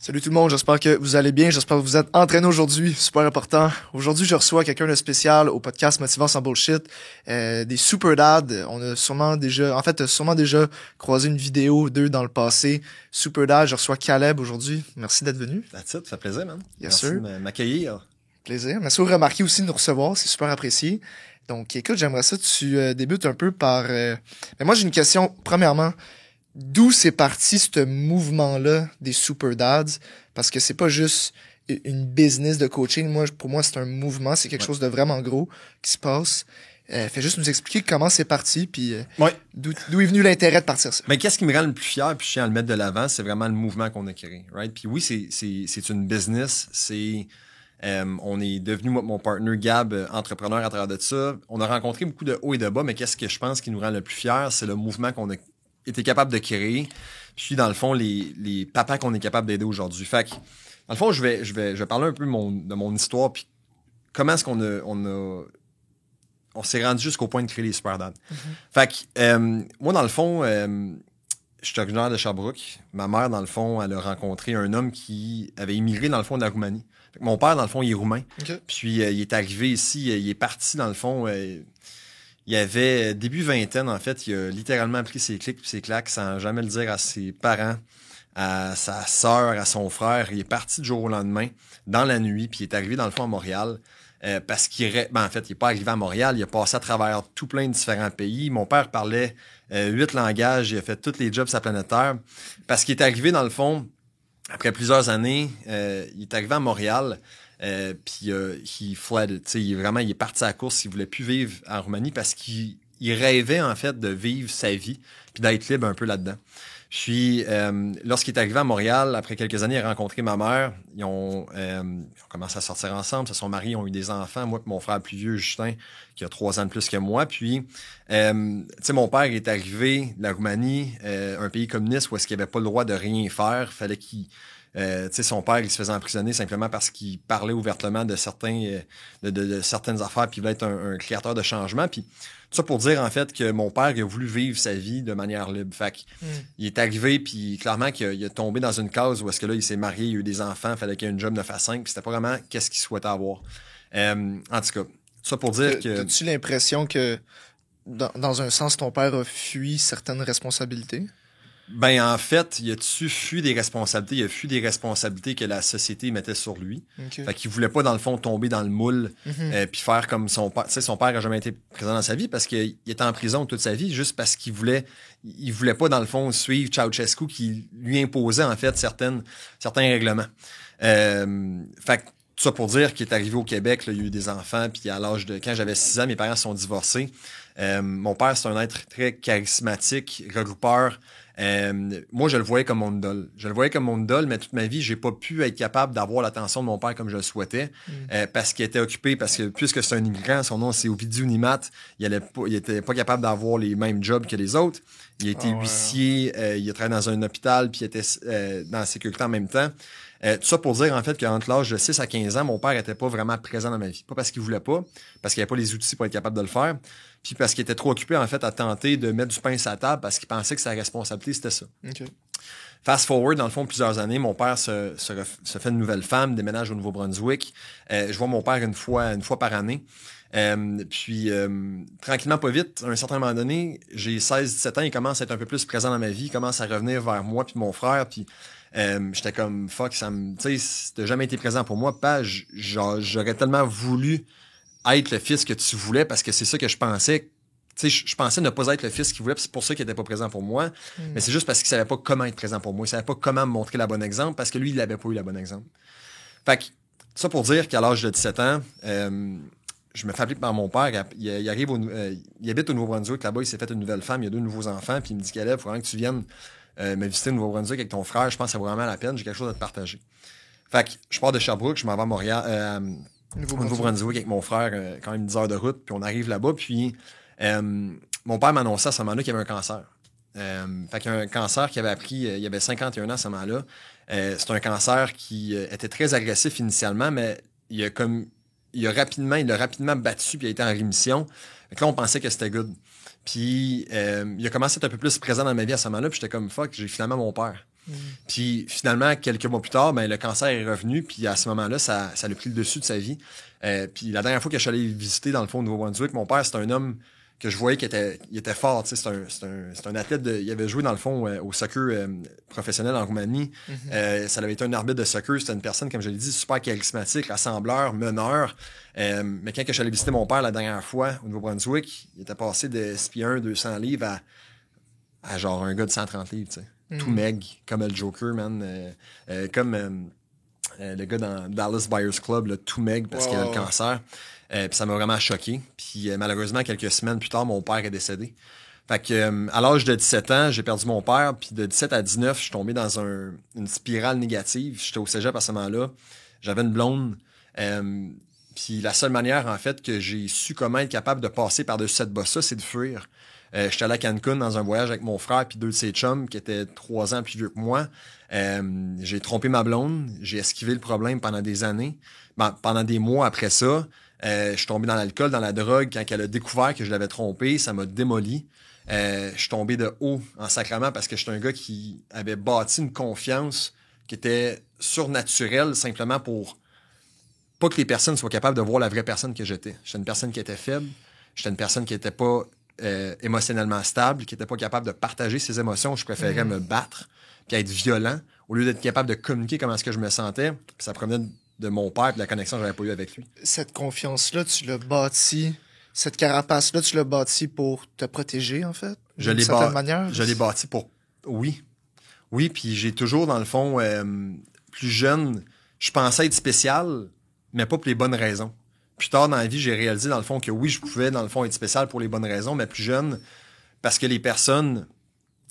Salut tout le monde, j'espère que vous allez bien, j'espère que vous êtes entraînés aujourd'hui, super important. Aujourd'hui, je reçois quelqu'un de spécial au podcast Motivant sans bullshit, des super dads. On a sûrement déjà, croisé une vidéo d'eux dans le passé. Super dad, je reçois Caleb aujourd'hui. Merci d'être venu. That's it, ça fait plaisir, man. Yes, Merci sir. de m'accueillir. Plaisir. Merci de remarquer aussi de nous recevoir, c'est super apprécié. Donc, écoute, j'aimerais ça que tu débutes un peu par... Mais moi, j'ai une question, premièrement. D'où c'est parti ce mouvement-là des super dads? Parce que c'est pas juste une business de coaching. Pour moi, c'est un mouvement. C'est quelque chose de vraiment gros qui se passe. Fais juste nous expliquer comment c'est parti, puis d'où est venu l'intérêt de partir ça. Mais qu'est-ce qui me rend le plus fier, puis je tiens à le mettre de l'avant, c'est vraiment le mouvement qu'on a créé, right? Puis oui, c'est une business. On est devenu, moi, mon partner Gab, entrepreneur à travers de ça. On a rencontré beaucoup de hauts et de bas, mais qu'est-ce que je pense qui nous rend le plus fier, c'est le mouvement qu'on a été capable de créer. Puis dans le fond, les papas qu'on est capable d'aider aujourd'hui. Fait que, dans le fond, je vais parler un peu de mon histoire, puis comment est-ce on s'est rendu jusqu'au point de créer les super dads. Fait que, moi, dans le fond, je suis originaire de Sherbrooke. Ma mère, dans le fond, elle a rencontré un homme qui avait immigré, dans le fond, de la Roumanie. Fait que mon père, dans le fond, il est roumain. Okay. Puis il est arrivé ici, il est parti, dans le fond... il avait début vingtaine, en fait, il a littéralement pris ses clics et ses claques sans jamais le dire à ses parents, à sa sœur, à son frère. Il est parti du jour au lendemain, dans la nuit, puis il est arrivé dans le fond à Montréal. Parce en fait, il n'est pas arrivé à Montréal, il a passé à travers tout plein de différents pays. Mon père parlait 8 langages, il a fait tous les jobs sur la planète Terre. Parce qu'il est arrivé, dans le fond, après plusieurs années, il est arrivé à Montréal. Puis il fled, il est parti à la course, il voulait plus vivre en Roumanie parce qu'il rêvait en fait de vivre sa vie puis d'être libre un peu là-dedans. Puis lorsqu'il est arrivé à Montréal, après quelques années, il a rencontré ma mère. Ils ont commencé à sortir ensemble, se sont mariés, ils ont eu des enfants. Moi et mon frère plus vieux, Justin, qui a 3 ans de plus que moi. Puis mon père est arrivé de la Roumanie, un pays communiste où est-ce qu'il avait pas le droit de rien faire. Fallait qu'il son père, il se faisait emprisonner simplement parce qu'il parlait ouvertement de certaines affaires puis il voulait être un créateur de changement. Puis tout ça pour dire en fait que mon père il a voulu vivre sa vie de manière libre. Fait il est arrivé puis clairement qu'il a tombé dans une case où est-ce que là il s'est marié, il a eu des enfants, fallait qu'il ait une job 9 à 5, puis c'était pas vraiment qu'est-ce qu'il souhaitait avoir. En tout cas, tout ça pour dire que... As-tu l'impression que dans un sens ton père a fui certaines responsabilités? Ben, en fait, il a-tu fui des responsabilités? Il a fui des responsabilités que la société mettait sur lui. Okay. Fait qu'il voulait pas, dans le fond, tomber dans le moule puis faire comme son père. Tu sais, son père a jamais été présent dans sa vie parce qu'il était en prison toute sa vie juste parce qu'il voulait pas, dans le fond, suivre Ceausescu qui lui imposait, en fait, certains règlements. Fait que tout ça pour dire qu'il est arrivé au Québec, là, il a eu des enfants, puis à l'âge de... Quand j'avais 6 ans, mes parents se sont divorcés. Mon père, c'est un être très charismatique, regroupeur. Moi, je le voyais comme mon idole. Mais toute ma vie, j'ai pas pu être capable d'avoir l'attention de mon père comme je le souhaitais. Parce qu'il était occupé, parce que puisque c'est un immigrant, son nom c'est Ovidiu Nimat, il était pas capable d'avoir les mêmes jobs que les autres. Il a été huissier, il a travaillé dans un hôpital, puis il était dans la sécurité en même temps. Tout ça pour dire, en fait, qu'entre l'âge de 6 à 15 ans, mon père était pas vraiment présent dans ma vie. Pas parce qu'il voulait pas, parce qu'il avait pas les outils pour être capable de le faire, puis parce qu'il était trop occupé, en fait, à tenter de mettre du pain sur la table parce qu'il pensait que sa responsabilité, c'était ça. Okay. Fast forward, dans le fond, plusieurs années, mon père se fait une nouvelle femme, déménage au Nouveau-Brunswick. Je vois mon père une fois par année. Tranquillement, pas vite, à un certain moment donné, j'ai 16-17 ans, il commence à être un peu plus présent dans ma vie, il commence à revenir vers moi puis mon frère, puis j'étais comme fuck, tu sais, t'as jamais été présent pour moi, pas j'aurais tellement voulu être le fils que tu voulais parce que c'est ça que je pensais. Tu sais, je pensais ne pas être le fils qu'il voulait, puis c'est pour ça qu'il était pas présent pour moi. Mais c'est juste parce qu'il savait pas comment être présent pour moi, il savait pas comment me montrer la bonne exemple parce que lui, il avait pas eu la bonne exemple. Fait que ça pour dire qu'à l'âge de 17 ans, je me fais appeler par mon père. Il arrive il habite au Nouveau-Brunswick. Là-bas, il s'est fait une nouvelle femme. Il y a 2 nouveaux enfants. Puis il me dit Caleb, il faut vraiment que tu viennes me visiter au Nouveau-Brunswick avec ton frère. Je pense que ça vaut vraiment la peine. J'ai quelque chose à te partager. Fait que je pars de Sherbrooke. Je m'en vais à Montréal, au Nouveau-Brunswick avec mon frère. Quand même 10 heures de route. Puis on arrive là-bas. Puis mon père m'annonçait à ce moment-là qu'il y avait un cancer. Fait qu'il y a un cancer qu'il avait appris, il avait 51 ans à ce moment-là. C'est un cancer qui était très agressif initialement, mais il l'a rapidement battu puis il a été en rémission. Fait que là, on pensait que c'était good. Puis il a commencé à être un peu plus présent dans ma vie à ce moment-là, puis j'étais comme fuck, j'ai finalement mon père. Puis finalement, quelques mois plus tard, ben, le cancer est revenu, puis à ce moment-là, ça a pris le dessus de sa vie. Puis la dernière fois que je suis allé visiter, dans le fond, au Nouveau-Brunswick, mon père, c'était un homme que je voyais il était fort. C'est un athlète. Il avait joué, dans le fond, au soccer professionnel en Roumanie. Ça avait été un arbitre de soccer. C'était une personne, comme je l'ai dit, super charismatique, rassembleur, meneur. Mais quand je suis allé visiter mon père la dernière fois au Nouveau-Brunswick, il était passé de 6 pieds 1, 200 livres à genre un gars de 130 livres, tu sais. Tout maigre, comme le Joker, man. Comme le gars dans Dallas Buyers Club, là, tout maigre parce qu'il a le cancer. Puis ça m'a vraiment choqué. Puis malheureusement, quelques semaines plus tard, mon père est décédé. Fait que à l'âge de 17 ans, j'ai perdu mon père. Puis de 17 à 19, je suis tombé dans une spirale négative. J'étais au cégep à ce moment-là. J'avais une blonde. Puis la seule manière, en fait, que j'ai su comment être capable de passer par-dessus cette bosse-là, c'est de fuir. J'étais allé à Cancun dans un voyage avec mon frère puis 2 de ses chums qui étaient 3 ans plus vieux que moi. J'ai trompé ma blonde. J'ai esquivé le problème pendant des années. Pendant des mois après ça, je suis tombé dans l'alcool, dans la drogue. Quand elle a découvert que je l'avais trompé, ça m'a démoli. Je suis tombé de haut en sacrament parce que j'étais un gars qui avait bâti une confiance qui était surnaturelle simplement pour pas que les personnes soient capables de voir la vraie personne que j'étais. J'étais une personne qui était faible. J'étais une personne qui était pas émotionnellement stable, qui était pas capable de partager ses émotions. Je préférais me battre puis être violent au lieu d'être capable de communiquer comment est-ce que je me sentais. Puis ça provenait de mon père et de la connexion que j'avais pas eue avec lui. Cette confiance-là, tu l'as bâtie. Cette carapace-là, tu l'as bâtie pour te protéger, en fait? Je l'ai bâti pour... Oui. Oui, puis j'ai toujours, dans le fond, plus jeune, je pensais être spécial, mais pas pour les bonnes raisons. Plus tard dans la vie, j'ai réalisé, dans le fond, que oui, je pouvais, dans le fond, être spécial pour les bonnes raisons, mais plus jeune, parce que les personnes...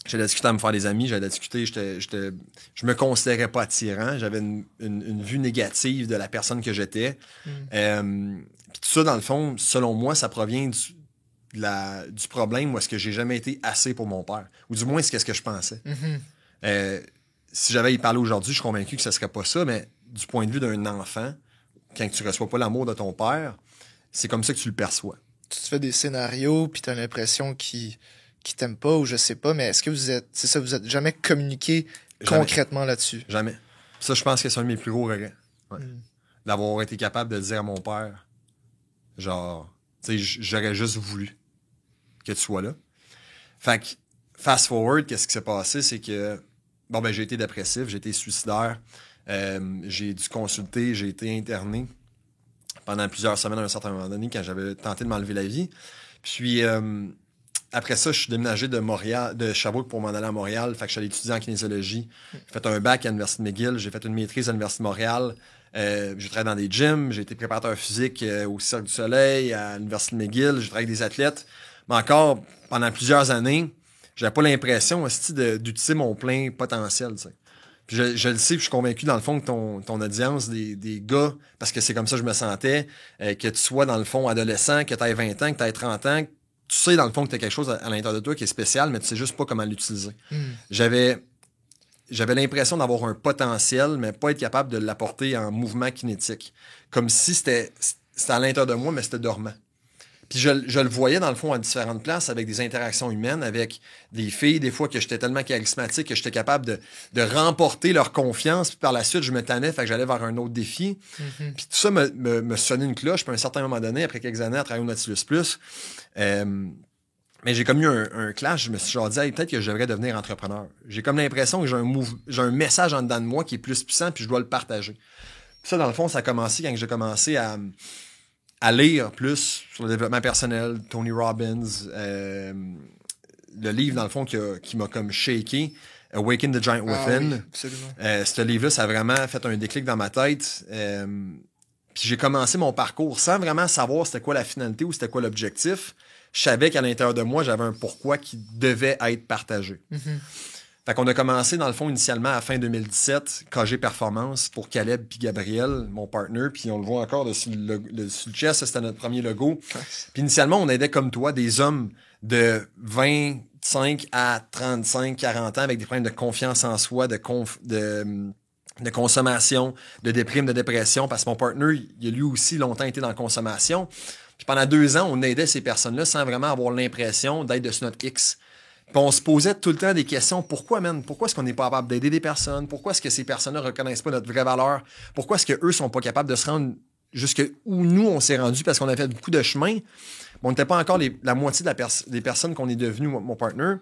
J'allais discuter à me faire des amis, j'allais discuter, je me considérais pas attirant, j'avais une vue négative de la personne que j'étais. Puis tout ça, dans le fond, selon moi, ça provient du problème où est-ce que j'ai jamais été assez pour mon père. Ou du moins, c'est ce que je pensais. Si j'avais y parlé aujourd'hui, je suis convaincu que ce serait pas ça, mais du point de vue d'un enfant, quand tu reçois pas l'amour de ton père, c'est comme ça que tu le perçois. Tu te fais des scénarios, puis t'as l'impression qu'il t'aime pas ou je sais pas, mais est-ce que vous êtes jamais communiqué concrètement là-dessus? Jamais. Ça, je pense que c'est un de mes plus gros regrets. Ouais. D'avoir été capable de dire à mon père, genre, tu sais, j'aurais juste voulu que tu sois là. Fait que, fast forward, qu'est-ce qui s'est passé, c'est que, j'ai été dépressif, j'ai été suicidaire, j'ai dû consulter, j'ai été interné pendant plusieurs semaines à un certain moment donné quand j'avais tenté de m'enlever la vie. Puis, après ça, je suis déménagé de Sherbrooke pour m'en aller à Montréal. Fait que je suis allé étudier en kinésiologie. J'ai fait un bac à l'Université McGill. J'ai fait une maîtrise à l'Université de Montréal. J'ai travaillé dans des gyms. J'ai été préparateur physique au Cirque du Soleil, à l'Université de McGill. J'ai travaillé avec des athlètes. Mais encore, pendant plusieurs années, j'avais pas l'impression aussi d'utiliser mon plein potentiel, tu sais. Puis je le sais, puis je suis convaincu, dans le fond, que ton audience, des gars, parce que c'est comme ça que je me sentais, que tu sois, dans le fond, adolescent, que tu aies 20 ans, que tu aies 30 ans, tu sais, dans le fond, que tu as quelque chose à l'intérieur de toi qui est spécial, mais tu sais juste pas comment l'utiliser. J'avais l'impression d'avoir un potentiel, mais pas être capable de l'apporter en mouvement kinétique. Comme si c'était à l'intérieur de moi, mais c'était dormant. Puis je le voyais, dans le fond, à différentes places, avec des interactions humaines, avec des filles, des fois que j'étais tellement charismatique que j'étais capable de remporter leur confiance. Puis par la suite, je me tannais, fait que j'allais vers un autre défi. Puis tout ça me sonnait une cloche. Puis à un certain moment donné, après quelques années à travailler au Nautilus Plus, mais j'ai comme eu un clash. Je me suis genre dit, hey, peut-être que je devrais devenir entrepreneur. J'ai comme l'impression que j'ai un message en dedans de moi qui est plus puissant, puis je dois le partager. Puis ça, dans le fond, ça a commencé quand j'ai commencé à lire plus sur le développement personnel, Tony Robbins, le livre, dans le fond, qui m'a comme shaké, Awaken the Giant Within. Oui, absolument. Ce livre-là, ça a vraiment fait un déclic dans ma tête. Puis j'ai commencé mon parcours sans vraiment savoir c'était quoi la finalité ou c'était quoi l'objectif. Je savais qu'à l'intérieur de moi, j'avais un pourquoi qui devait être partagé. Fait qu'on a commencé, dans le fond, initialement à fin 2017, KG Performance pour Caleb puis Gabriel, mon partner, puis on le voit encore dessus le chest, c'était notre premier logo. Puis initialement, on aidait comme toi des hommes de 25 à 35, 40 ans avec des problèmes de confiance en soi, de consommation, de déprime, de dépression, parce que mon partner, il a lui aussi longtemps été dans la consommation. Puis pendant 2 ans, on aidait ces personnes-là sans vraiment avoir l'impression d'être dessus notre X. Puis on se posait tout le temps des questions. Pourquoi, man? Pourquoi est-ce qu'on n'est pas capable d'aider des personnes? Pourquoi est-ce que ces personnes-là ne reconnaissent pas notre vraie valeur? Pourquoi est-ce qu'eux sont pas capables de se rendre jusqu'où nous, on s'est rendu parce qu'on a fait beaucoup de chemin? On n'était pas encore la moitié des personnes qu'on est devenus, mon partner.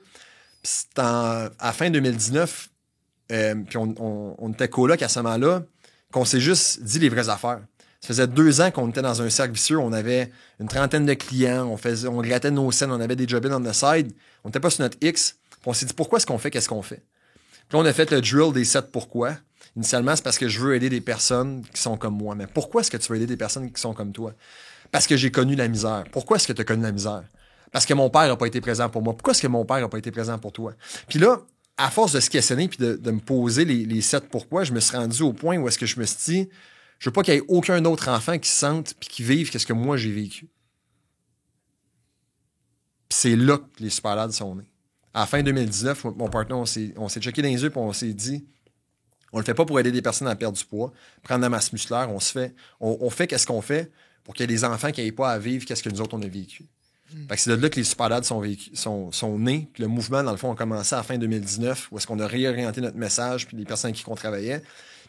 Puis c'était à fin 2019, puis on était coloc à ce moment-là, qu'on s'est juste dit les vraies affaires. Ça faisait 2 ans qu'on était dans un cercle vicieux, on avait une trentaine de clients, on grattait nos scènes, on avait des job on the side, on n'était pas sur notre X, puis on s'est dit pourquoi est-ce qu'on fait, qu'est-ce qu'on fait. Puis là, on a fait le drill des 7 pourquoi. Initialement, c'est parce que je veux aider des personnes qui sont comme moi. Mais pourquoi est-ce que tu veux aider des personnes qui sont comme toi? Parce que j'ai connu la misère. Pourquoi est-ce que tu as connu la misère? Parce que mon père n'a pas été présent pour moi. Pourquoi est-ce que mon père n'a pas été présent pour toi? Puis là, à force de se questionner puis de me poser les 7 pourquoi, je me suis rendu au point où est-ce que je me suis dit, je veux pas qu'il y ait aucun autre enfant qui se sente puis qui vive qu'est-ce que moi j'ai vécu. Puis c'est là que les Superlads sont nés. À la fin 2019, mon partenaire, on s'est checké dans les yeux puis on s'est dit, on le fait pas pour aider des personnes à perdre du poids, prendre la masse musculaire, on fait qu'est-ce qu'on fait pour qu'il y ait des enfants qui n'aient pas à vivre qu'est-ce que nous autres on a vécu. Fait que c'est de là que les Superlads sont nés. Puis le mouvement, dans le fond, a commencé à la fin 2019, où est-ce qu'on a réorienté notre message, puis les personnes avec qui on travaillait,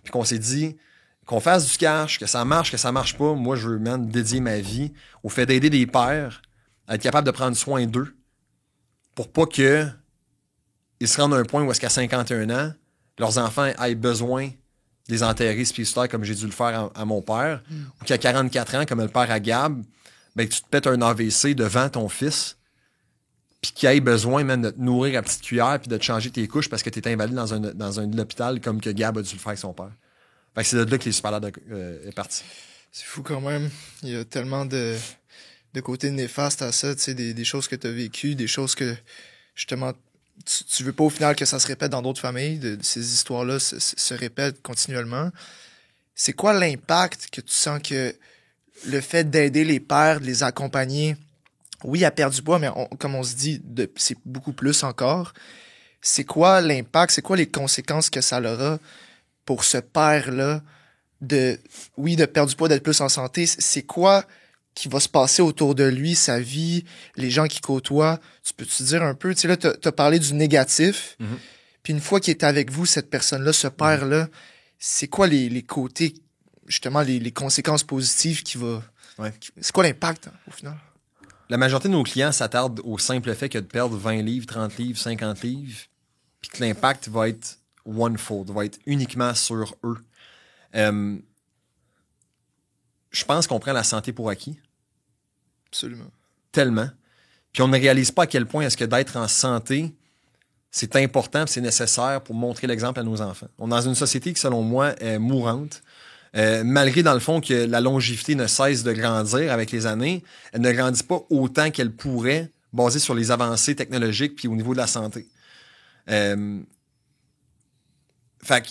puis qu'on s'est dit qu'on fasse du cash, que ça marche pas. Moi, je veux même dédier ma vie au fait d'aider des pères à être capables de prendre soin d'eux pour pas que ils se rendent à un point où est-ce qu'à 51 ans, leurs enfants aient besoin de les enterrer spirituellement comme j'ai dû le faire à mon père, ou qu'à 44 ans, comme le père à Gab, ben, que tu te pètes un AVC devant ton fils, puis qu'il ait besoin même de te nourrir à petite cuillère puis de te changer tes couches parce que tu es invalide dans un hôpital comme que Gab a dû le faire avec son père. Fait que c'est de là que les Superlads est parti. C'est fou quand même. Il y a tellement de côtés néfastes à ça, tu sais, des choses que tu as vécues, des choses que, justement, tu veux pas au final que ça se répète dans d'autres familles, ces histoires-là se répètent continuellement. C'est quoi l'impact que tu sens que le fait d'aider les pères, de les accompagner, oui, à perdre du poids, mais comme on se dit, c'est beaucoup plus encore. C'est quoi l'impact, c'est quoi les conséquences que ça aura pour ce père-là de perdre du poids, d'être plus en santé? C'est quoi qui va se passer autour de lui, sa vie, les gens qui côtoient? Tu peux-tu dire un peu, tu sais, là, t'as parlé du négatif, puis une fois qu'il est avec vous, cette personne-là, ce père-là, c'est quoi les côtés, justement, les conséquences positives qui va... Ouais. C'est quoi l'impact, hein, au final? La majorité de nos clients s'attardent au simple fait que de perdre 20 livres, 30 livres, 50 livres, puis que l'impact va être one-fold, va être uniquement sur eux. Je pense qu'on prend la santé pour acquis. Absolument. Tellement. Puis on ne réalise pas à quel point est-ce que d'être en santé, c'est important, c'est nécessaire pour montrer l'exemple à nos enfants. On est dans une société qui, selon moi, est mourante. Malgré, dans le fond, que la longévité ne cesse de grandir avec les années, elle ne grandit pas autant qu'elle pourrait, basée sur les avancées technologiques puis au niveau de la santé. Fait que,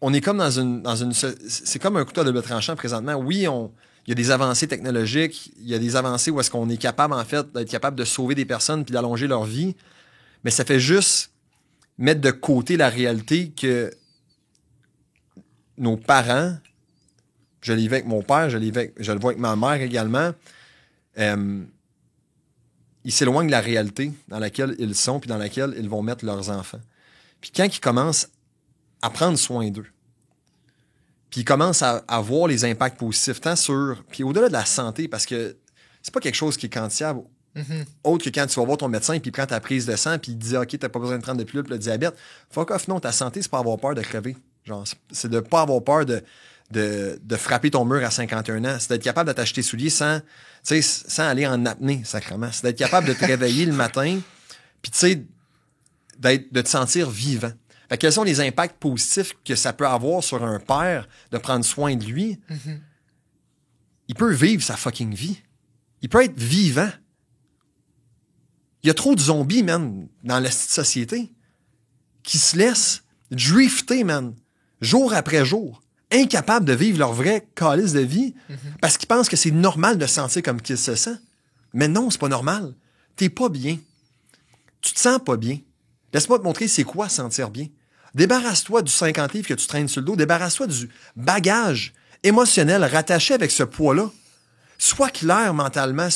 on est comme dans une c'est comme un couteau à double tranchant présentement. Oui, il y a des avancées technologiques, il y a des avancées où est-ce qu'on est capable, en fait, d'être capable de sauver des personnes puis d'allonger leur vie, mais ça fait juste mettre de côté la réalité que nos parents, je l'ai vu avec mon père, je le vois avec ma mère également, ils s'éloignent de la réalité dans laquelle ils sont puis dans laquelle ils vont mettre leurs enfants. Puis quand ils commencent à prendre soin d'eux, puis ils commencent à voir les impacts positifs, tant sur... Puis au-delà de la santé, parce que c'est pas quelque chose qui est quantifiable, autre que quand tu vas voir ton médecin puis il prend ta prise de sang puis il te dit « OK, t'as pas besoin de prendre de pilule pour le diabète. » Fuck off, non, ta santé, c'est pas avoir peur de crever. Genre, c'est de pas avoir peur de frapper ton mur à 51 ans. C'est d'être capable de t'acheter souliers sans aller en apnée, sacrément. C'est d'être capable de te réveiller le matin puis tu sais, de te sentir vivant. Fait que quels sont les impacts positifs que ça peut avoir sur un père de prendre soin de lui? Il peut vivre sa fucking vie. Il peut être vivant. Il y a trop de zombies, man, dans la société qui se laissent drifter, man, jour après jour, incapables de vivre leur vraie calice de vie parce qu'ils pensent que c'est normal de se sentir comme qu'ils se sentent. Mais non, c'est pas normal. T'es pas bien. Tu te sens pas bien. Laisse-moi te montrer c'est quoi sentir bien. Débarrasse-toi du 50 livres que tu traînes sur le dos. Débarrasse-toi du bagage émotionnel rattaché avec ce poids-là. Sois clair mentalement.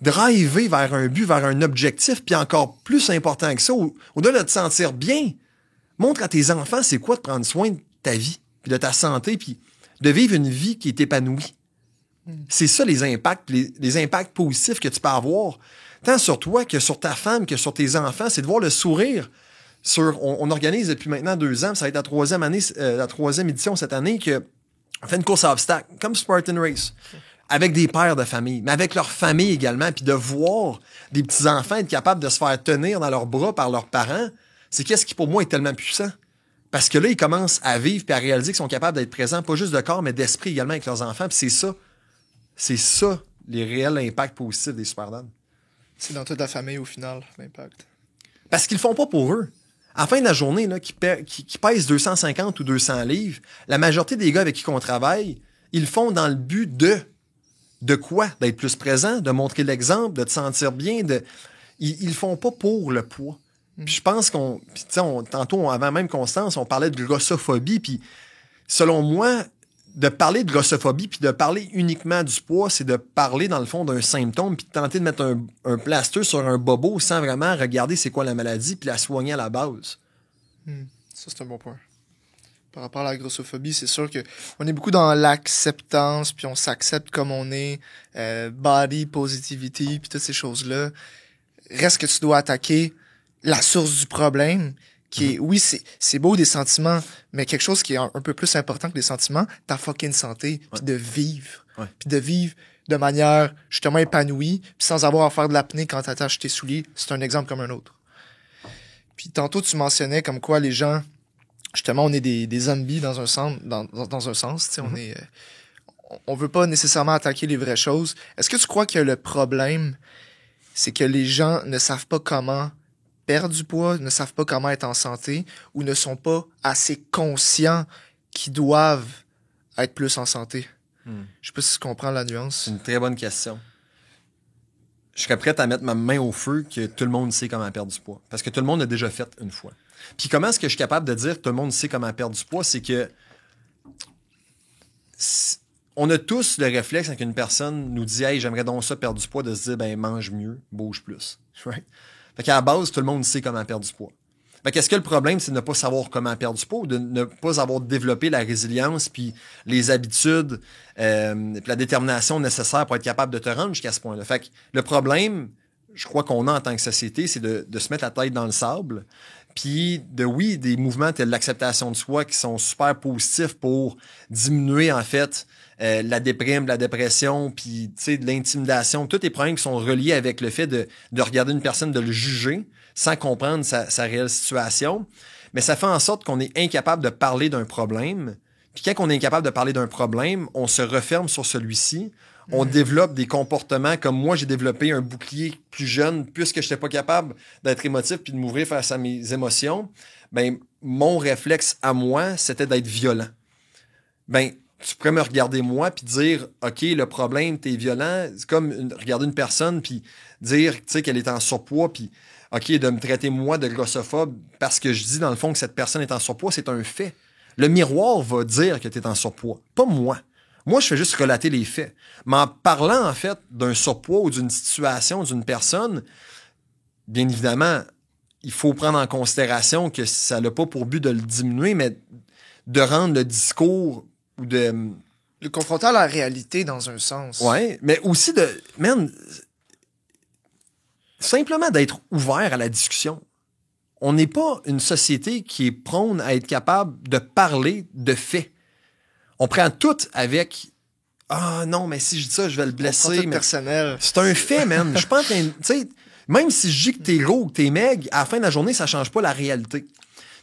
driver vers un but, vers un objectif, puis encore plus important que ça, au-delà de te sentir bien, montre à tes enfants c'est quoi de prendre soin de ta vie, puis de ta santé, puis de vivre une vie qui est épanouie. C'est ça les impacts, les impacts positifs que tu peux avoir, tant sur toi que sur ta femme, que sur tes enfants, c'est de voir le sourire. On organise depuis maintenant 2 ans, ça va être la troisième édition cette année, qu'on fait une course à obstacles, comme Spartan Race, avec des pères de famille, mais avec leur famille également, puis de voir des petits-enfants être capables de se faire tenir dans leurs bras par leurs parents, c'est qu'est-ce qui pour moi est tellement puissant. Parce que là, ils commencent à vivre puis à réaliser qu'ils sont capables d'être présents, pas juste de corps, mais d'esprit également avec leurs enfants, puis c'est ça, les réels impacts positifs des Super Dads. C'est dans toute la famille, au final, l'impact. Parce qu'ils le font pas pour eux. À la fin de la journée, là, qui pèsent 250 ou 200 livres, la majorité des gars avec qui on travaille, ils le font dans le but de quoi? D'être plus présent, de montrer l'exemple, de te sentir bien. Ils le font pas pour le poids. Puis je pense tantôt, avant même Constance, on parlait de grossophobie, puis selon moi, de parler de grossophobie puis de parler uniquement du poids, c'est de parler dans le fond d'un symptôme puis de tenter de mettre un plaster sur un bobo sans vraiment regarder c'est quoi la maladie puis la soigner à la base. Ça, c'est un bon point. Par rapport à la grossophobie, c'est sûr que on est beaucoup dans l'acceptance puis on s'accepte comme on est, body positivity puis toutes ces choses-là. Reste que tu dois attaquer la source du problème, qui est, oui, c'est beau des sentiments, mais quelque chose qui est un peu plus important que les sentiments, ta fucking santé, puis de vivre. Ouais. Puis de vivre de manière, justement, épanouie, puis sans avoir à faire de l'apnée quand t'attaches tes souliers. C'est un exemple comme un autre. Puis tantôt, tu mentionnais comme quoi les gens, justement, on est des zombies dans un sens, dans un sens, tu sais, on veut pas nécessairement attaquer les vraies choses. Est-ce que tu crois que le problème, c'est que les gens ne savent pas comment perdent du poids, ne savent pas comment être en santé ou ne sont pas assez conscients qu'ils doivent être plus en santé? Je sais pas si tu comprends la nuance. C'est une très bonne question. Je serais prêt à mettre ma main au feu que tout le monde sait comment perdre du poids. Parce que tout le monde l'a déjà fait une fois. Puis comment est-ce que je suis capable de dire que tout le monde sait comment perdre du poids? C'est que on a tous le réflexe quand une personne nous dit « Hey, j'aimerais donc ça perdre du poids », de se dire « Ben, mange mieux, bouge plus. » Right? Fait qu'à la base, tout le monde sait comment perdre du poids. Fait qu'est-ce que le problème, c'est de ne pas savoir comment perdre du poids ou de ne pas avoir développé la résilience puis les habitudes puis la détermination nécessaire pour être capable de te rendre jusqu'à ce point-là. Fait que le problème, je crois qu'on a en tant que société, c'est de se mettre la tête dans le sable puis des mouvements tels l'acceptation de soi qui sont super positifs pour diminuer, en fait, la déprime, la dépression, puis de l'intimidation, tous les problèmes qui sont reliés avec le fait de regarder une personne, de le juger sans comprendre sa réelle situation. Mais ça fait en sorte qu'on est incapable de parler d'un problème. Puis quand on est incapable de parler d'un problème, on se referme sur celui-ci. On développe des comportements comme moi, j'ai développé un bouclier plus jeune puisque je n'étais pas capable d'être émotif puis de m'ouvrir face à mes émotions. Ben, mon réflexe à moi, c'était d'être violent. Ben, tu pourrais me regarder moi puis dire « OK, le problème, t'es violent. » C'est comme regarder une personne puis dire qu'elle est en surpoids puis OK, de me traiter moi de grossophobe parce que je dis dans le fond que cette personne est en surpoids, c'est un fait. Le miroir va dire que tu es en surpoids, pas moi. Moi, je fais juste relater les faits. Mais en parlant, en fait, d'un surpoids ou d'une situation, d'une personne, bien évidemment, il faut prendre en considération que ça n'a pas pour but de le diminuer, mais de rendre le discours ou de... Le confronter à la réalité dans un sens. Ouais, mais aussi simplement d'être ouvert à la discussion. On n'est pas une société qui est prône à être capable de parler de faits. On prend tout avec « Ah non, mais si je dis ça, je vais le blesser. » Personnel. C'est un fait, man. Je suis pas en train de... Tu sais, même si je dis que t'es gros ou que t'es maigre, à la fin de la journée, ça change pas la réalité.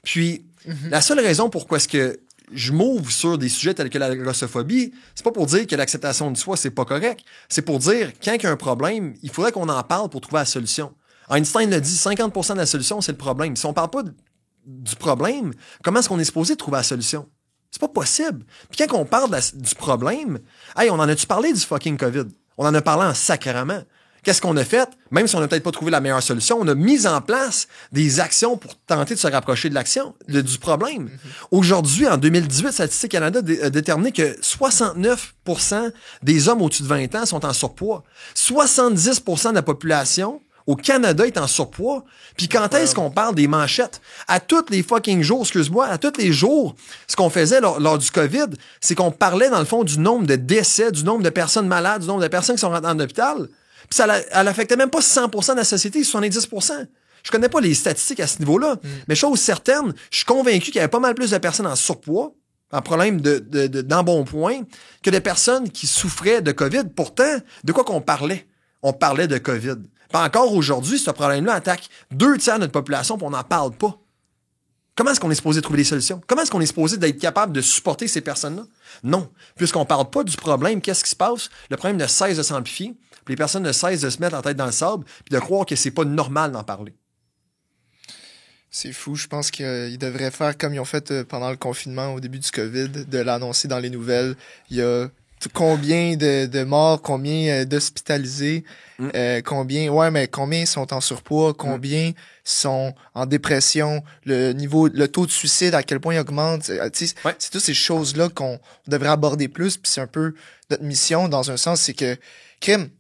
Puis, la seule raison pourquoi est-ce que je m'ouvre sur des sujets tels que la grossophobie, c'est pas pour dire que l'acceptation de soi, c'est pas correct. C'est pour dire, quand il y a un problème, il faudrait qu'on en parle pour trouver la solution. Einstein l'a dit, 50% de la solution, c'est le problème. Si on parle pas du problème, comment est-ce qu'on est supposé trouver la solution? C'est pas possible. Puis quand on parle du problème, hey, on en a-tu parlé du fucking COVID? On en a parlé en sacrament. Qu'est-ce qu'on a fait? Même si on n'a peut-être pas trouvé la meilleure solution, on a mis en place des actions pour tenter de se rapprocher de l'action, du problème. Aujourd'hui, en 2018, Statistique Canada a déterminé que 69% des hommes au-dessus de 20 ans sont en surpoids. 70% de la population au Canada est en surpoids. Puis quand est-ce qu'on parle des manchettes? À tous les fucking jours, excuse-moi, à tous les jours, ce qu'on faisait lors du COVID, c'est qu'on parlait dans le fond du nombre de décès, du nombre de personnes malades, du nombre de personnes qui sont rentrées en hôpital. Puis ça elle affectait même pas 100% de la société, 70%. Je connais pas les statistiques à ce niveau-là, mais chose certaine, je suis convaincu qu'il y avait pas mal plus de personnes en surpoids, en problème d'embonpoint, que de personnes qui souffraient de COVID. Pourtant, de quoi qu'on parlait? On parlait de COVID. Puis encore aujourd'hui, ce problème-là attaque 2/3 de notre population, puis on n'en parle pas. Comment est-ce qu'on est supposé trouver des solutions? Comment est-ce qu'on est supposé d'être capable de supporter ces personnes-là? Non. Puisqu'on ne parle pas du problème, qu'est-ce qui se passe? Le problème ne cesse de s'amplifier, puis les personnes ne cessent de se mettre la tête dans le sable, puis de croire que c'est pas normal d'en parler. C'est fou. Je pense qu'ils devraient faire comme ils ont fait pendant le confinement au début du COVID, de l'annoncer dans les nouvelles. Il y a combien de morts, combien d'hospitalisés, combien sont en surpoids, combien sont en dépression, le taux de suicide, à quel point il augmente. C'est toutes ces choses-là qu'on devrait aborder plus, puis c'est un peu notre mission dans un sens, c'est que, crime,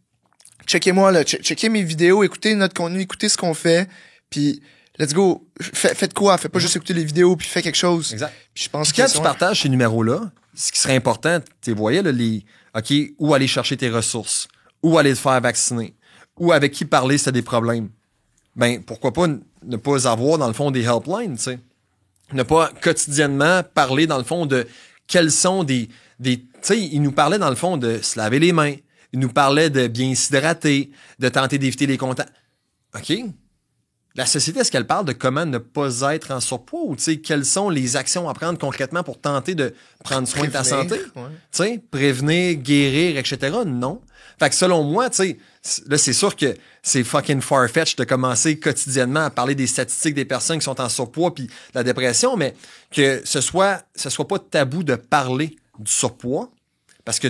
checkez-moi là, checkez mes vidéos, écoutez notre contenu, écoutez ce qu'on fait, puis let's go, faites quoi? Faites pas juste écouter les vidéos puis faites quelque chose. Exact. Puis je pense quand tu partages ces numéros-là, ce qui serait important, tu voyais, là, où aller chercher tes ressources, où aller te faire vacciner, où avec qui parler si t'as des problèmes. Ben, pourquoi pas ne pas avoir, dans le fond, des helplines, tu sais. Ne pas quotidiennement parler, dans le fond, de quels sont tu sais, il nous parlait, dans le fond, de se laver les mains. Il nous parlait de bien s'hydrater, de tenter d'éviter les contacts. OK? La société, est-ce qu'elle parle de comment ne pas être en surpoids ou quelles sont les actions à prendre concrètement pour tenter de prendre soin de ta santé? Ouais. Prévenir, guérir, etc. Non. Fait que selon moi, là, c'est sûr que c'est fucking far-fetched de commencer quotidiennement à parler des statistiques des personnes qui sont en surpoids puis de la dépression, mais que ce soit pas tabou de parler du surpoids parce que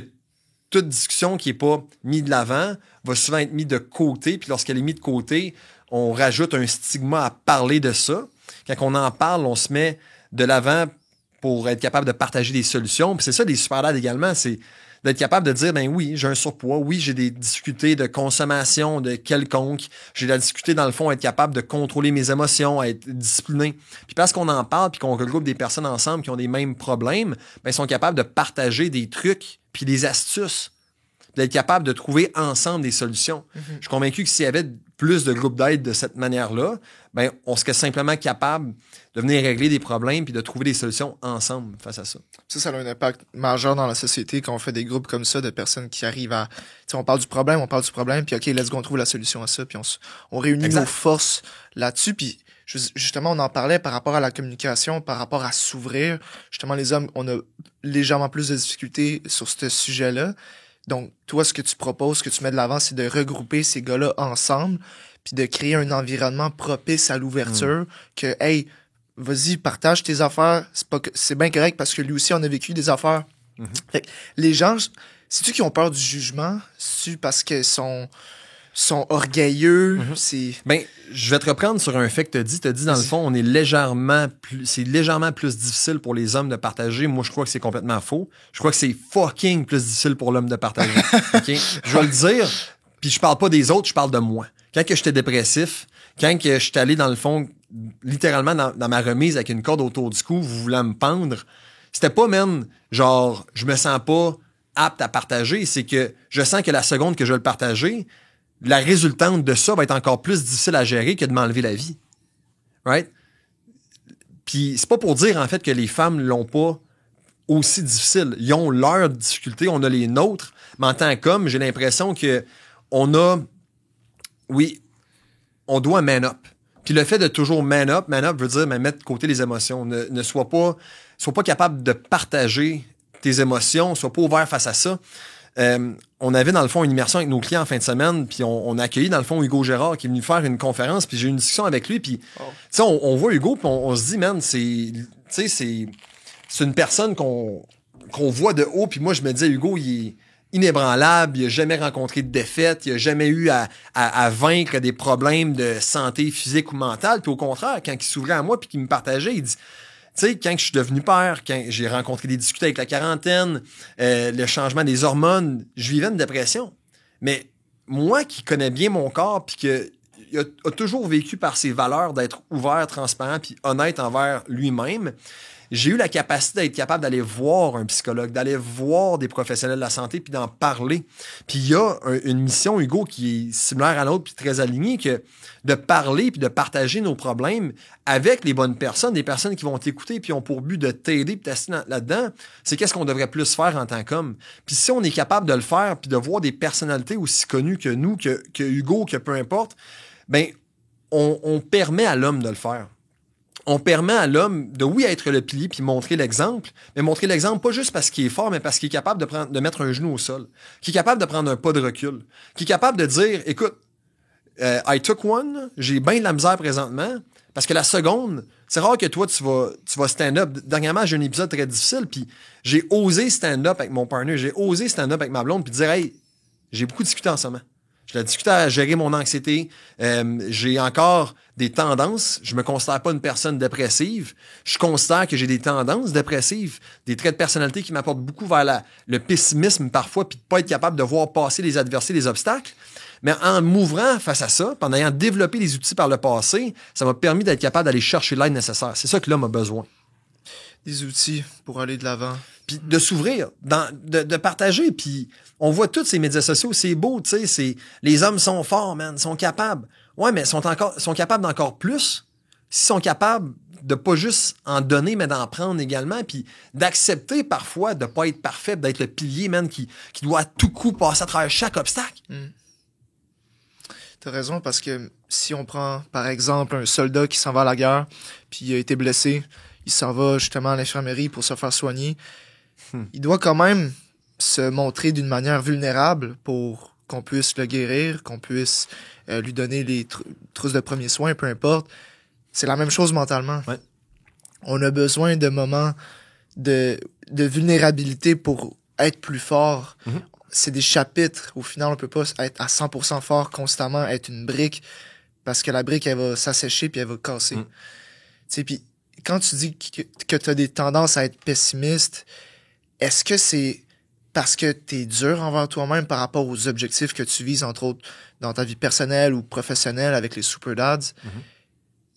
toute discussion qui est pas mise de l'avant va souvent être mise de côté, puis lorsqu'elle est mise de côté, on rajoute un stigma à parler de ça. Quand on en parle, on se met de l'avant pour être capable de partager des solutions. Puis c'est ça, des super-dads également, c'est d'être capable de dire, ben oui, j'ai un surpoids, oui, j'ai des difficultés de consommation de quelconque, j'ai de la difficulté, dans le fond, à être capable de contrôler mes émotions, à être discipliné. Puis parce qu'on en parle, puis qu'on regroupe des personnes ensemble qui ont les mêmes problèmes, ben ils sont capables de partager des trucs, puis des astuces, d'être capable de trouver ensemble des solutions. Je suis convaincu que s'il y avait plus de groupes d'aide de cette manière-là, ben on serait simplement capable de venir régler des problèmes puis de trouver des solutions ensemble face à ça. Ça a un impact majeur dans la société quand on fait des groupes comme ça de personnes qui arrivent à... on parle du problème, puis OK, let's go, on trouve la solution à ça, puis on réunit nos forces là-dessus, puis justement, on en parlait par rapport à la communication, par rapport à s'ouvrir. Justement, les hommes, on a légèrement plus de difficultés sur ce sujet-là. Donc, toi, ce que tu proposes, ce que tu mets de l'avant, c'est de regrouper ces gars-là ensemble, puis de créer un environnement propice à l'ouverture, que, hey, vas-y, partage tes affaires, c'est bien correct parce que lui aussi, on a vécu des affaires. Fait que les gens, c'est-tu qui ont peur du jugement? C'est-tu parce qu'ils sont orgueilleux? Ben, je vais te reprendre sur un fait que t'as dit dans le fond, c'est légèrement plus difficile pour les hommes de partager. Moi, je crois que c'est complètement faux. Je crois que c'est fucking plus difficile pour l'homme de partager. OK? Je vais le dire, puis je parle pas des autres, je parle de moi. Quand que j'étais dépressif, quand que j'étais allé dans le fond, littéralement dans ma remise avec une corde autour du cou, vous voulez me pendre, c'était pas même genre, je me sens pas apte à partager, c'est que je sens que la seconde que je vais le partager, la résultante de ça va être encore plus difficile à gérer que de m'enlever la vie. Right? Puis c'est pas pour dire, en fait, que les femmes l'ont pas aussi difficile. Ils ont leurs difficultés, on a les nôtres, mais en tant qu'homme, j'ai l'impression que on doit man up. Puis le fait de toujours man up veut dire mettre de côté les émotions. Ne sois pas capable de partager tes émotions, sois pas ouvert face à ça. On avait, dans le fond, une immersion avec nos clients en fin de semaine, puis on a accueilli, dans le fond, Hugo Gérard, qui est venu faire une conférence, puis j'ai eu une discussion avec lui, puis on voit Hugo, puis on se dit, man, c'est une personne qu'on voit de haut, puis moi, je me disais, Hugo, il inébranlable, il a jamais rencontré de défaite, il a jamais eu à vaincre des problèmes de santé physique ou mentale. Puis au contraire, quand il s'ouvrait à moi puis qu'il me partageait, il dit, tu sais, quand je suis devenu père, quand j'ai rencontré des difficultés avec la quarantaine, le changement des hormones, je vivais une dépression. Mais moi qui connais bien mon corps puis que il a toujours vécu par ses valeurs d'être ouvert, transparent puis honnête envers lui-même, j'ai eu la capacité d'être capable d'aller voir un psychologue, d'aller voir des professionnels de la santé puis d'en parler. Puis il y a une mission, Hugo, qui est similaire à l'autre puis très alignée, que de parler puis de partager nos problèmes avec les bonnes personnes, des personnes qui vont t'écouter puis ont pour but de t'aider puis t'assister là-dedans, c'est qu'est-ce qu'on devrait plus faire en tant qu'homme. Puis si on est capable de le faire puis de voir des personnalités aussi connues que nous, que Hugo, que peu importe, ben on permet à l'homme de le faire. On permet à l'homme de, oui, être le pilier puis montrer l'exemple, mais montrer l'exemple pas juste parce qu'il est fort, mais parce qu'il est capable de mettre un genou au sol, qui est capable de prendre un pas de recul, qui est capable de dire, écoute, I took one, j'ai bien de la misère présentement, parce que la seconde, c'est rare que toi, tu vas stand-up. Dernièrement, j'ai un épisode très difficile, puis j'ai osé stand-up avec mon partner, j'ai osé stand-up avec ma blonde, puis dire, hey, j'ai beaucoup discuté en ce moment. Je l'ai discuté à gérer mon anxiété. J'ai encore des tendances. Je me considère pas une personne dépressive. Je considère que j'ai des tendances dépressives, des traits de personnalité qui m'apportent beaucoup vers le pessimisme parfois, puis de pas être capable de voir passer les adversités, les obstacles. Mais en m'ouvrant face à ça, en ayant développé les outils par le passé, ça m'a permis d'être capable d'aller chercher l'aide nécessaire. C'est ça que l'homme a besoin. Des outils pour aller de l'avant. Puis de s'ouvrir, de partager. Puis on voit tous ces médias sociaux, c'est beau, tu sais, les hommes sont forts, man, sont capables. Ouais, mais sont capables d'encore plus. S'ils sont capables de pas juste en donner, mais d'en prendre également, puis d'accepter parfois de pas être parfait, d'être le pilier, man, qui doit à tout coup passer à travers chaque obstacle. T'as raison, parce que si on prend, par exemple, un soldat qui s'en va à la guerre, puis il a été blessé, il s'en va justement à l'infirmerie pour se faire soigner, il doit quand même se montrer d'une manière vulnérable pour qu'on puisse le guérir, qu'on puisse lui donner les trousses de premiers soins, peu importe. C'est la même chose mentalement. Ouais. On a besoin de moments de vulnérabilité pour être plus fort. Mm-hmm. C'est des chapitres. Au final, on peut pas être à 100% fort constamment, être une brique, parce que la brique, elle va s'assécher puis elle va casser. Tu sais, puis quand tu dis que tu as des tendances à être pessimiste, est-ce que c'est parce que t'es dur envers toi-même par rapport aux objectifs que tu vises, entre autres, dans ta vie personnelle ou professionnelle avec les Super Dads?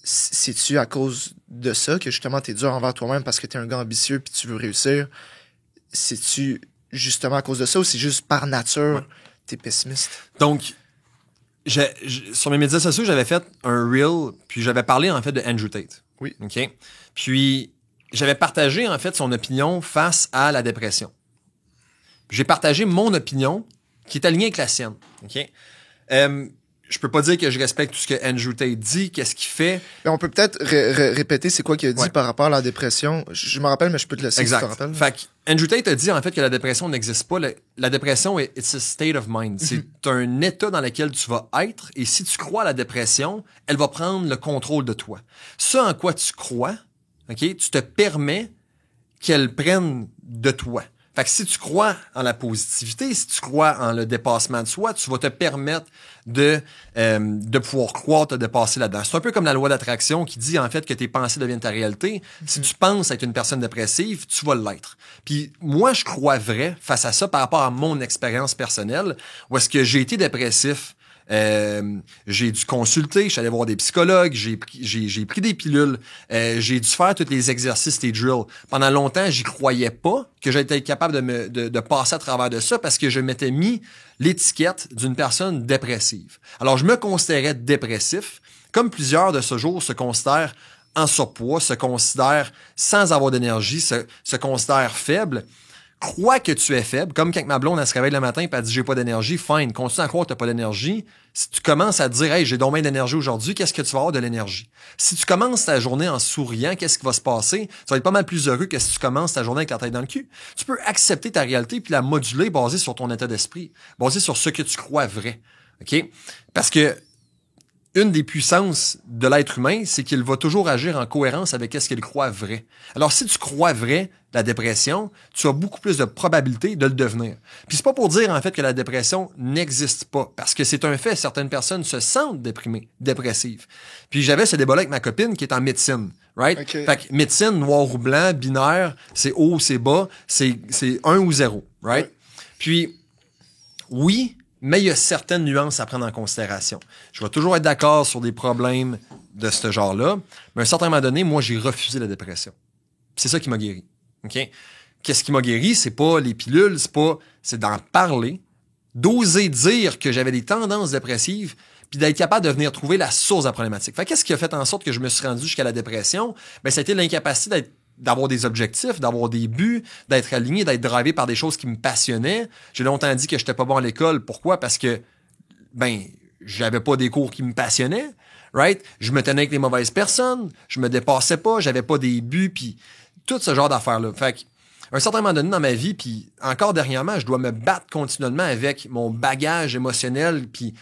C'est-tu à cause de ça que justement t'es dur envers toi-même parce que t'es un gars ambitieux puis tu veux réussir? C'est-tu justement à cause de ça ou c'est juste par nature t'es pessimiste? Donc, sur mes médias sociaux, j'avais fait un reel, puis j'avais parlé en fait de Andrew Tate. Oui. OK? Puis j'avais partagé en fait son opinion face à la dépression. J'ai partagé mon opinion qui est alignée avec la sienne. OK? Je peux pas dire que je respecte tout ce que Andrew Tate dit, qu'est-ce qu'il fait. Mais on peut peut-être répéter c'est quoi qu'il a dit par rapport à la dépression. Je me rappelle, mais je peux te laisser exact. Si tu te rappelles. Fait que Andrew Tate a dit en fait que la dépression n'existe pas. La dépression, it's a state of mind. C'est un état dans lequel tu vas être, et si tu crois à la dépression, elle va prendre le contrôle de toi. Ce en quoi tu crois, OK, tu te permets qu'elle prenne de toi. Fait que si tu crois en la positivité, si tu crois en le dépassement de soi, tu vas te permettre de pouvoir croire te dépasser là-dedans. C'est un peu comme la loi d'attraction qui dit en fait que tes pensées deviennent ta réalité. Si tu penses être une personne dépressive, tu vas l'être. Puis moi, je crois vrai face à ça par rapport à mon expérience personnelle, où est-ce que j'ai été dépressif. J'ai dû consulter, je suis allé voir des psychologues, j'ai pris des pilules, j'ai dû faire tous les exercices, les drills. Pendant longtemps, j'y croyais pas que j'étais capable de passer à travers de ça parce que je m'étais mis l'étiquette d'une personne dépressive. Alors, je me considérais dépressif, comme plusieurs de ce jour se considèrent en surpoids, se considèrent sans avoir d'énergie, se considèrent faibles. Crois que tu es faible, comme quand ma blonde elle se réveille le matin et elle dit j'ai pas d'énergie, fine, continue à croire que t'as pas d'énergie. Si tu commences à te dire hey, j'ai donc bien d'énergie aujourd'hui, qu'est-ce que tu vas avoir de l'énergie? Si tu commences ta journée en souriant, qu'est-ce qui va se passer? Tu vas être pas mal plus heureux que si tu commences ta journée avec la tête dans le cul. Tu peux accepter ta réalité puis la moduler basée sur ton état d'esprit, basée sur ce que tu crois vrai. OK? Parce que une des puissances de l'être humain, c'est qu'il va toujours agir en cohérence avec ce qu'il croit vrai. Alors, si tu crois vrai la dépression, tu as beaucoup plus de probabilité de le devenir. Puis c'est pas pour dire, en fait, que la dépression n'existe pas, parce que c'est un fait. Certaines personnes se sentent déprimées, dépressives. Puis j'avais ce débat-là avec ma copine qui est en médecine, right? Okay. Fait que médecine, noir ou blanc, binaire, c'est haut ou c'est bas, c'est 1 ou 0, right? Ouais. Puis, oui, mais il y a certaines nuances à prendre en considération. Je vais toujours être d'accord sur des problèmes de ce genre-là, mais à un certain moment donné, moi, j'ai refusé la dépression. C'est ça qui m'a guéri. OK? Qu'est-ce qui m'a guéri? C'est pas les pilules, c'est d'en parler, d'oser dire que j'avais des tendances dépressives, puis d'être capable de venir trouver la source de la problématique. Fait qu'est-ce qui a fait en sorte que je me suis rendu jusqu'à la dépression? Ben, c'était l'incapacité d'avoir des objectifs, d'avoir des buts, d'être aligné, d'être drivé par des choses qui me passionnaient. J'ai longtemps dit que j'étais pas bon à l'école. Pourquoi? Parce que, j'avais pas des cours qui me passionnaient, right? Je me tenais avec les mauvaises personnes, je me dépassais pas, j'avais pas des buts, puis tout ce genre d'affaires-là. Fait qu'à un certain moment donné dans ma vie, puis encore dernièrement, je dois me battre continuellement avec mon bagage émotionnel, puis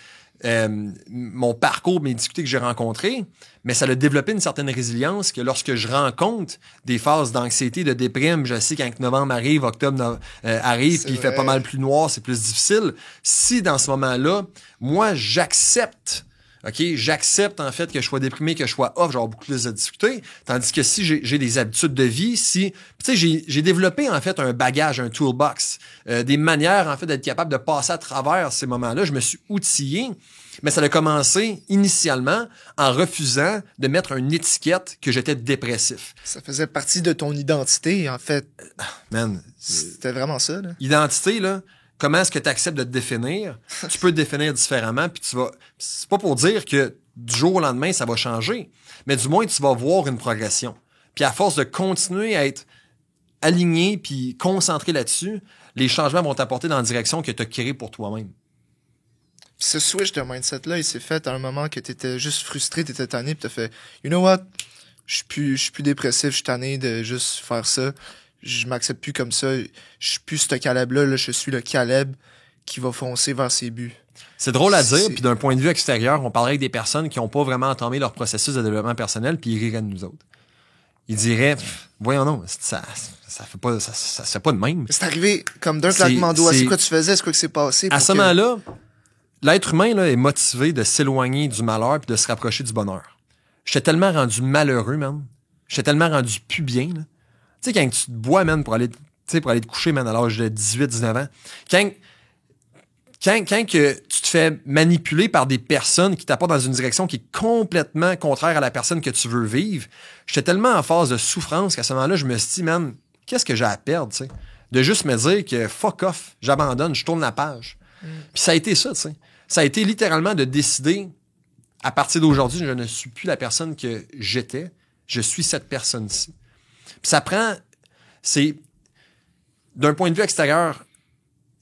mon parcours, mes difficultés que j'ai rencontrées, mais ça a développé une certaine résilience que lorsque je rencontre des phases d'anxiété, de déprime, je sais quand novembre arrive, octobre arrive, puis il fait pas mal plus noir, c'est plus difficile. Si dans ce moment-là, moi, j'accepte en fait que je sois déprimé, que je sois off, j'aurai beaucoup plus de difficultés, tandis que si j'ai des habitudes de vie, tu sais, j'ai développé en fait un bagage, un toolbox, des manières en fait d'être capable de passer à travers ces moments-là, je me suis outillé, mais ça a commencé initialement en refusant de mettre une étiquette que j'étais dépressif. Ça faisait partie de ton identité, en fait. Man, c'était vraiment ça, là. Identité, là. Comment est-ce que tu acceptes de te définir? Tu peux te définir différemment, puis c'est pas pour dire que du jour au lendemain, ça va changer, mais du moins, tu vas voir une progression. Puis à force de continuer à être aligné puis concentré là-dessus, les changements vont t'apporter dans la direction que tu as créée pour toi-même. Puis ce switch de mindset-là, il s'est fait à un moment que t'étais juste frustré, t'étais tanné, puis t'as fait « You know what? Je suis plus dépressif, je suis tanné de juste faire ça. Je m'accepte plus comme ça. Je suis plus ce Caleb-là, là, je suis le Caleb qui va foncer vers ses buts. » C'est drôle à dire, puis d'un point de vue extérieur, on parlerait avec des personnes qui n'ont pas vraiment entamé leur processus de développement personnel, puis ils riraient de nous autres. Ils diraient « Voyons non, ça fait pas, ça se fait pas de même. » C'est arrivé comme d'un claquement de doigts. C'est quoi tu faisais? C'est quoi que c'est passé? À ce moment-là, l'être humain là, est motivé de s'éloigner du malheur puis de se rapprocher du bonheur. J'étais tellement rendu malheureux, man. J'étais tellement rendu plus bien, là. Tu sais, quand tu te bois, man, pour aller te coucher, man, à l'âge de 18-19 ans, quand que tu te fais manipuler par des personnes qui t'apportent dans une direction qui est complètement contraire à la personne que tu veux vivre, j'étais tellement en phase de souffrance qu'à ce moment-là, je me suis dit, man, qu'est-ce que j'ai à perdre, tu sais? De juste me dire que fuck off, j'abandonne, je tourne la page. Puis ça a été ça, tu sais. Ça a été littéralement de décider, à partir d'aujourd'hui, je ne suis plus la personne que j'étais, je suis cette personne-ci. Puis ça prend, d'un point de vue extérieur,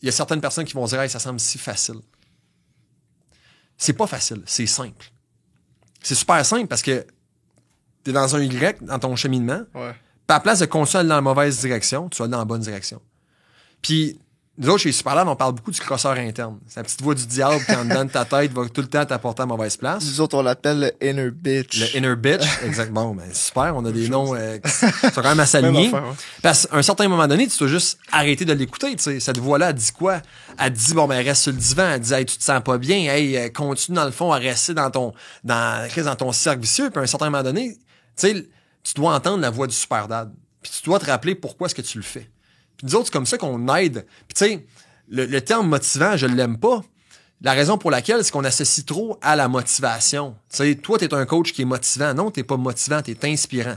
il y a certaines personnes qui vont dire « Hey, ça semble si facile. » C'est pas facile, c'est simple. C'est super simple parce que t'es dans un Y, dans ton cheminement, ouais. Puis à la place de continuer à aller dans la mauvaise direction, tu vas aller dans la bonne direction. Puis nous autres, chez Superlab, on parle beaucoup du crosseur interne. C'est la petite voix du diable qui en dedans de ta tête va tout le temps t'apporter à mauvaise place. Nous autres, on l'appelle le inner bitch. Le inner bitch, exactement. Ben, super, on a des noms qui sont quand même assez alignés. Ouais. Parce qu'à un certain moment donné, tu dois juste arrêter de l'écouter. Tu sais. Cette voix-là, elle dit quoi? Elle dit, bon, ben reste sur le divan. Elle dit, hey, tu te sens pas bien. Hey, continue dans le fond à rester dans ton cercle vicieux. Puis à un certain moment donné, tu sais, tu dois entendre la voix du super dad. Puis tu dois te rappeler pourquoi est-ce que tu le fais. Puis nous autres, c'est comme ça qu'on aide. Puis tu sais, le terme motivant, je l'aime pas. La raison pour laquelle, c'est qu'on associe trop à la motivation. Tu sais, toi, t'es un coach qui est motivant. Non, t'es pas motivant, t'es inspirant.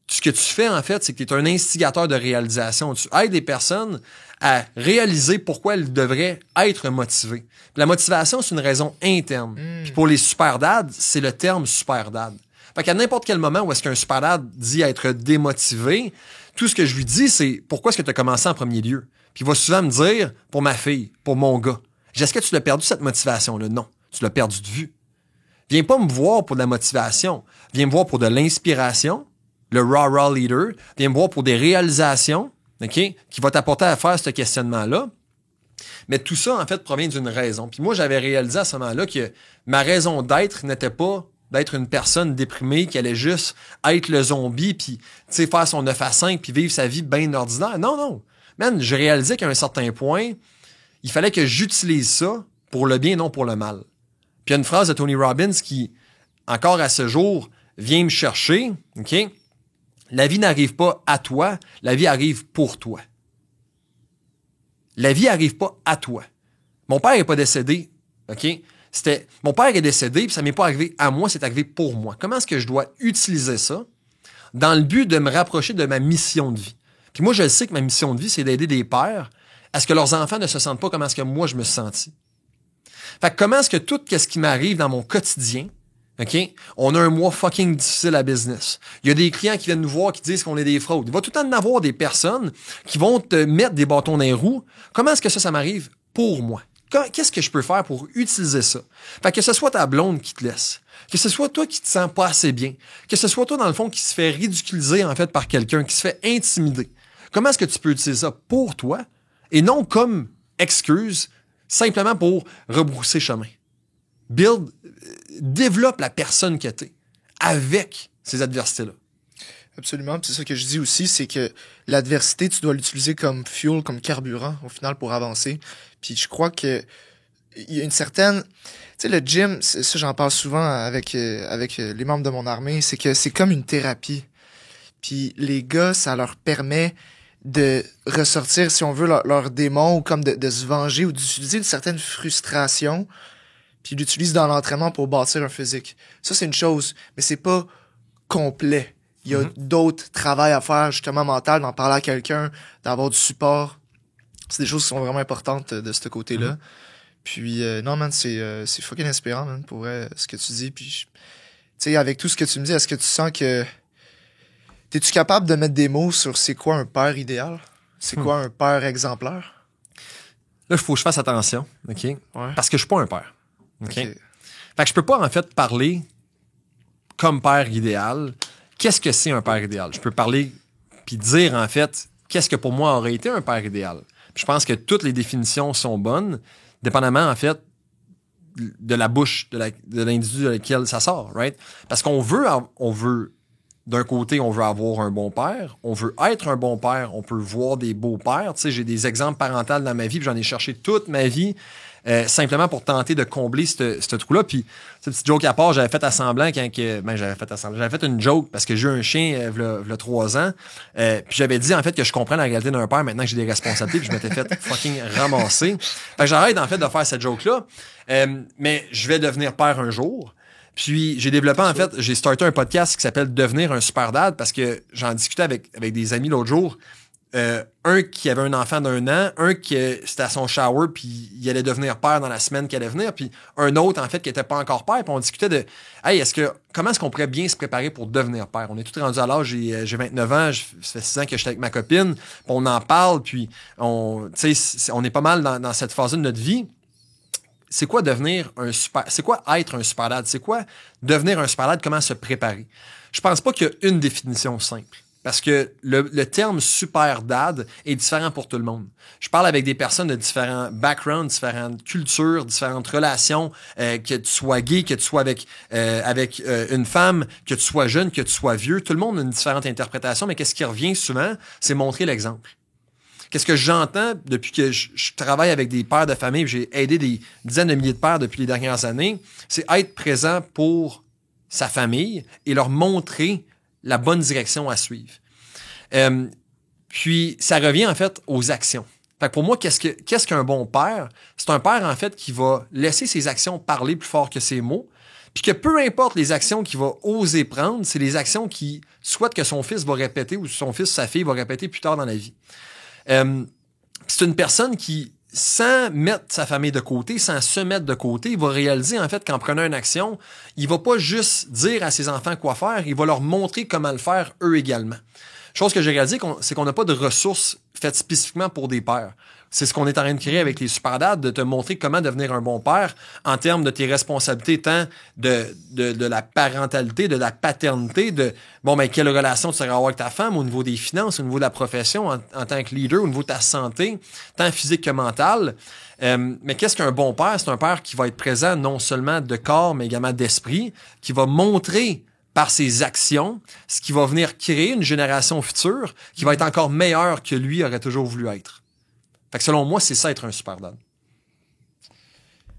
Ce que tu fais, en fait, c'est que t'es un instigateur de réalisation. Tu aides les personnes à réaliser pourquoi elles devraient être motivées. Puis la motivation, c'est une raison interne. Puis pour les super dads, c'est le terme super dad. Fait qu'à n'importe quel moment où est-ce qu'un super dad dit être démotivé, tout ce que je lui dis, c'est pourquoi est-ce que tu as commencé en premier lieu? Puis il va souvent me dire, pour ma fille, pour mon gars. Est-ce que tu l'as perdu, cette motivation-là? Non, tu l'as perdu de vue. Viens pas me voir pour de la motivation. Viens me voir pour de l'inspiration, le raw leader. Viens me voir pour des réalisations, OK, qui va t'apporter à faire ce questionnement-là. Mais tout ça, en fait, provient d'une raison. Puis moi, j'avais réalisé à ce moment-là que ma raison d'être n'était pas d'être une personne déprimée qui allait juste être le zombie puis, tu sais, faire son 9 à 5 puis vivre sa vie bien ordinaire. Non, non. Man, je réalisais qu'à un certain point, il fallait que j'utilise ça pour le bien, non pour le mal. Puis il y a une phrase de Tony Robbins qui, encore à ce jour, vient me chercher, OK? La vie n'arrive pas à toi, la vie arrive pour toi. La vie arrive pas à toi. Mon père est pas décédé, OK? Mon père est décédé, puis ça m'est pas arrivé à moi, c'est arrivé pour moi. Comment est-ce que je dois utiliser ça dans le but de me rapprocher de ma mission de vie? Puis moi, je sais que ma mission de vie, c'est d'aider des pères à ce que leurs enfants ne se sentent pas comme est-ce que moi, je me suis senti. Fait que comment est-ce que tout ce qui m'arrive dans mon quotidien, OK? On a un mois fucking difficile à business. Il y a des clients qui viennent nous voir qui disent qu'on est des fraudes. Il va tout le temps en avoir des personnes qui vont te mettre des bâtons dans les roues. Comment est-ce que ça m'arrive pour moi? Qu'est-ce que je peux faire pour utiliser ça? Fait que ce soit ta blonde qui te laisse, que ce soit toi qui te sens pas assez bien, que ce soit toi, dans le fond, qui se fait ridiculiser, en fait, par quelqu'un, qui se fait intimider. Comment est-ce que tu peux utiliser ça pour toi et non comme excuse, simplement pour rebrousser chemin? Développe la personne que t'es avec ces adversités-là. Absolument. Puis c'est ça que je dis aussi, c'est que l'adversité, tu dois l'utiliser comme fuel, comme carburant, au final, pour avancer. Puis je crois que il y a une certaine... Tu sais, le gym, ça j'en parle souvent avec les membres de mon armée, c'est que c'est comme une thérapie. Puis les gars, ça leur permet de ressortir, si on veut, leur démon, ou comme de se venger, ou d'utiliser une certaine frustration, puis l'utilise dans l'entraînement pour bâtir un physique. Ça, c'est une chose, mais c'est pas complet. Il y a d'autres travail à faire, justement, mental, d'en parler à quelqu'un, d'avoir du support. C'est des choses qui sont vraiment importantes de ce côté-là. Puis, non, man, c'est fucking inspirant, man, pour vrai, ce que tu dis. Puis, tu sais, avec tout ce que tu me dis, est-ce que tu sens que... T'es-tu capable de mettre des mots sur c'est quoi un père idéal? C'est quoi un père exemplaire? Là, il faut que je fasse attention, OK? Ouais. Parce que je suis pas un père, OK? Fait que je peux pas, en fait, parler comme père idéal. Qu'est-ce que c'est un père idéal? Je peux parler puis dire, en fait, qu'est-ce que pour moi aurait été un père idéal? Puis je pense que toutes les définitions sont bonnes, dépendamment, en fait, de la bouche de l'individu de lequel ça sort, right? Parce qu'on veut, d'un côté, on veut avoir un bon père, on veut être un bon père, on peut voir des beaux pères. Tu sais, j'ai des exemples parentaux dans ma vie, puis j'en ai cherché toute ma vie, simplement pour tenter de combler ce trou-là. Puis, cette petite joke à part, j'avais fait j'avais fait une joke parce que j'ai eu un chien v'là 3 ans. Puis j'avais dit, en fait, que je comprends la réalité d'un père maintenant que j'ai des responsabilités, puis je m'étais fait fucking ramasser. Fait que j'arrête, en fait, de faire cette joke-là. Mais je vais devenir père un jour. Puis j'ai développé, en fait, j'ai starté un podcast qui s'appelle Devenir un super dad parce que j'en discutais avec des amis l'autre jour. Un qui avait un enfant d'1 an, un qui c'était à son shower puis il allait devenir père dans la semaine qui allait venir, puis un autre, en fait, qui était pas encore père, puis on discutait de hey, comment est-ce qu'on pourrait bien se préparer pour devenir père? On est tous rendus à l'âge, j'ai 29 ans, ça fait 6 ans que j'étais avec ma copine, puis on en parle, puis on est pas mal dans cette phase de notre vie. C'est quoi c'est quoi être un super dad? C'est quoi devenir un super dad? Comment se préparer? Je pense pas qu'il y a une définition simple. Parce que le terme super dad est différent pour tout le monde. Je parle avec des personnes de différents backgrounds, différentes cultures, différentes relations, que tu sois gay, que tu sois avec une femme, que tu sois jeune, que tu sois vieux. Tout le monde a une différente interprétation, mais qu'est-ce qui revient souvent? C'est montrer l'exemple. Qu'est-ce que j'entends depuis que je travaille avec des pères de famille, j'ai aidé des dizaines de milliers de pères depuis les dernières années, c'est être présent pour sa famille et leur montrer la bonne direction à suivre. Puis, ça revient, en fait, aux actions. Fait que pour moi, qu'est-ce qu'un bon père? C'est un père, en fait, qui va laisser ses actions parler plus fort que ses mots, puis que peu importe les actions qu'il va oser prendre, c'est les actions qu'il souhaite que son fils va répéter ou son fils ou sa fille va répéter plus tard dans la vie. C'est une personne qui, sans mettre sa famille de côté, sans se mettre de côté, il va réaliser, en fait, qu'en prenant une action, il va pas juste dire à ses enfants quoi faire, il va leur montrer comment le faire eux également. Chose que j'ai réalisé, c'est qu'on n'a pas de ressources faites spécifiquement pour des pères. C'est ce qu'on est en train de créer avec les super dads, de te montrer comment devenir un bon père en termes de tes responsabilités, tant de la parentalité, de la paternité, quelle relation tu seras avoir avec ta femme au niveau des finances, au niveau de la profession, en tant que leader, au niveau de ta santé, tant physique que mentale. Mais qu'est-ce qu'un bon père? C'est un père qui va être présent non seulement de corps, mais également d'esprit, qui va montrer par ses actions, ce qui va venir créer une génération future qui va être encore meilleure que lui aurait toujours voulu être. Fait que selon moi, c'est ça être un super dad.